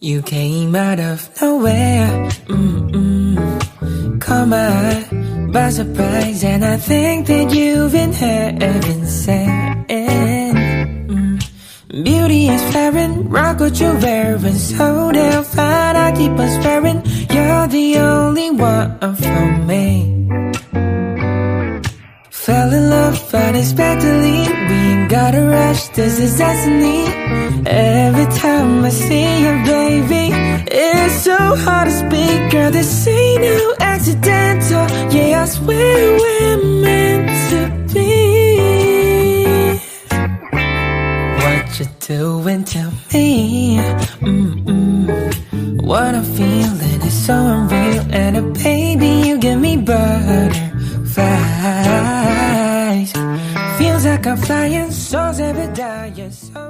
You came out of nowhere, caught my eye by surprise, and I think that you've been heaven sent. Beauty is flaring, rock what you're wearing, so damn fine, I keep on swearing, you're the only one for me. Fell in love unexpectedly, we ain't gotta rush, this is destiny. Every time I see you, baby, it's so hard to speak, girl, this ain't no accidental. Yeah, I swear we're meant to be. What you doing to me? What I'm feeling is so unreal, and baby, you give me butterflies. Feels like I'm flying, so every day, so